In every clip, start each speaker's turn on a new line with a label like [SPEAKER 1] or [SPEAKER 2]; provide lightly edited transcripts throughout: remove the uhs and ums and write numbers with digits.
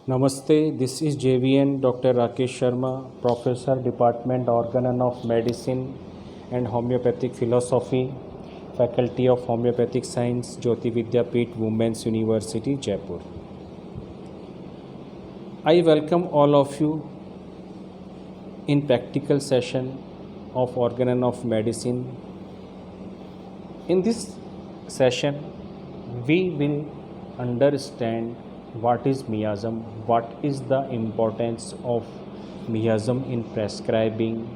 [SPEAKER 1] Namaste, this is JVN Dr. Rakesh Sharma, Professor, Department Organ of Medicine and Homeopathic Philosophy, Faculty of Homeopathic Science, Jyoti Vidyapeeth, Women's University, Jaipur. I welcome all of you in practical session of Organ of Medicine. In this session, we will understand what is miasm, what is the importance of miasm in prescribing,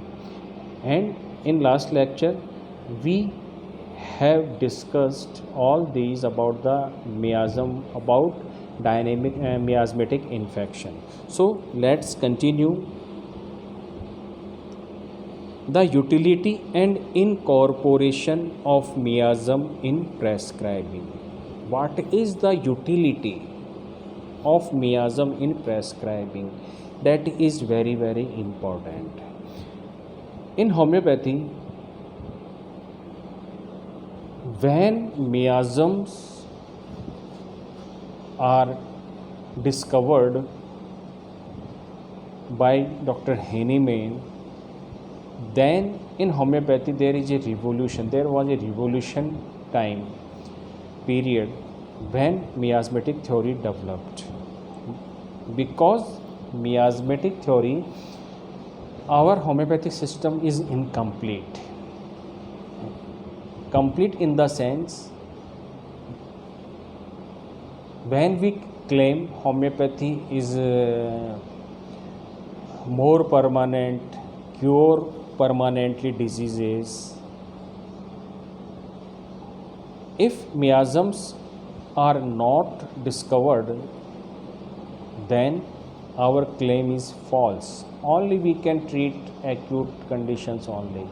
[SPEAKER 1] and in last lecture we have discussed all these about the miasm, about dynamic miasmatic infection. So let's continue. The utility and incorporation of miasm in prescribing. What is the utility of miasm in prescribing? That is very important. In homeopathy, when miasms are discovered by Dr. Hahnemann, then in homeopathy there is a revolution. There was a revolution time period when miasmatic theory developed. Because miasmatic theory, our homeopathic system is incomplete. Complete in the sense, when we claim homeopathy is more permanent, cure permanently diseases, if miasms are not discovered, then our claim is false. Only we can treat acute conditions only.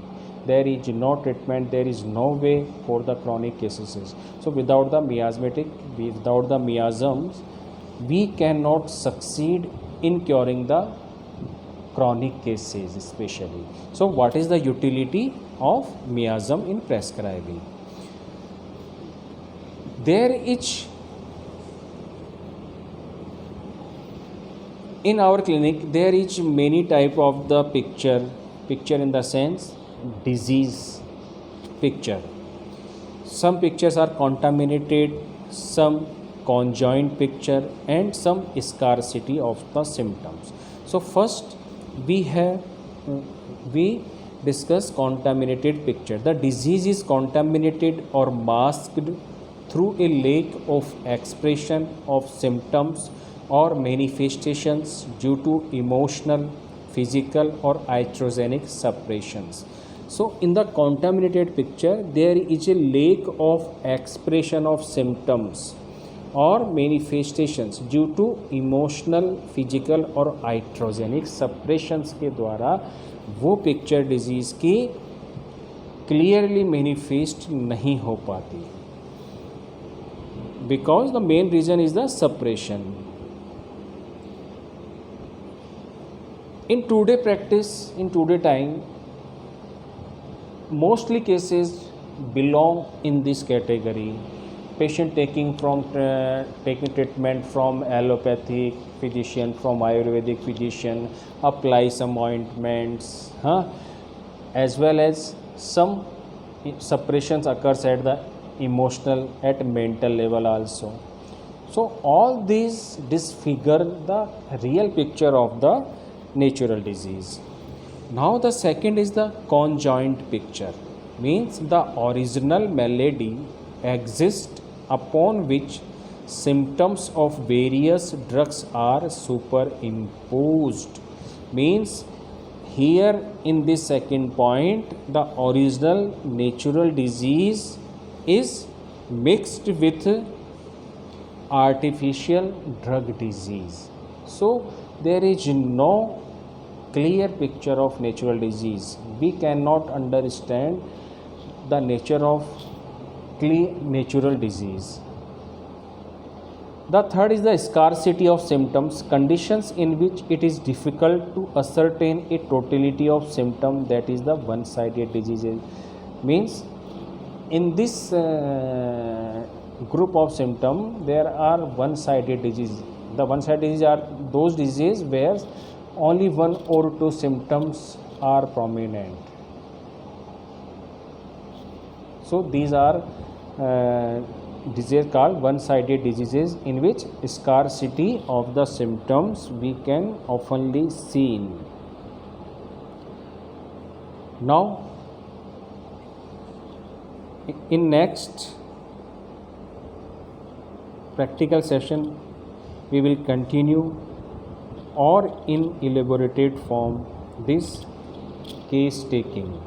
[SPEAKER 1] There is no treatment, there is no way for the chronic cases. So without the miasms, we cannot succeed in curing the chronic cases especially. So what is the utility of miasm in prescribing? There is, in our clinic, there is many type of the picture in the sense disease picture. Some pictures are contaminated, some conjoined picture, and some scarcity of the symptoms. So first we discuss contaminated picture. The disease is contaminated or masked through a lack of expression of symptoms or manifestations due to emotional, physical, or iatrogenic suppressions. So in the contaminated picture, there is a lack of expression of symptoms और manifestations due to emotional, physical और iatrogenic suppressions के द्वारा वो picture disease की clearly manifest नहीं हो पाती, because the main reason is the suppression. In today practice, in today time, mostly cases belong in this category. Patient taking treatment from allopathic physician, from Ayurvedic physician, apply some ointments, as well as some suppressions occurs at the emotional, at mental level also. So all these disfigure the real picture of the natural disease. Now the second is the conjoined picture, means the original malady exists upon which symptoms of various drugs are superimposed. Means here in this second point, the original natural disease is mixed with artificial drug disease. So there is no clear picture of natural disease. We cannot understand the nature of natural disease. The third is the scarcity of symptoms, conditions in which it is difficult to ascertain a totality of symptom, that is the one-sided diseases. Means in this group of symptom there are one-sided disease. The one-sided disease are those diseases where only one or two symptoms are prominent. So these are diseases called one-sided diseases, in which scarcity of the symptoms we can oftenly seen. Now, in next practical session, we will continue or in elaborated form this case taking.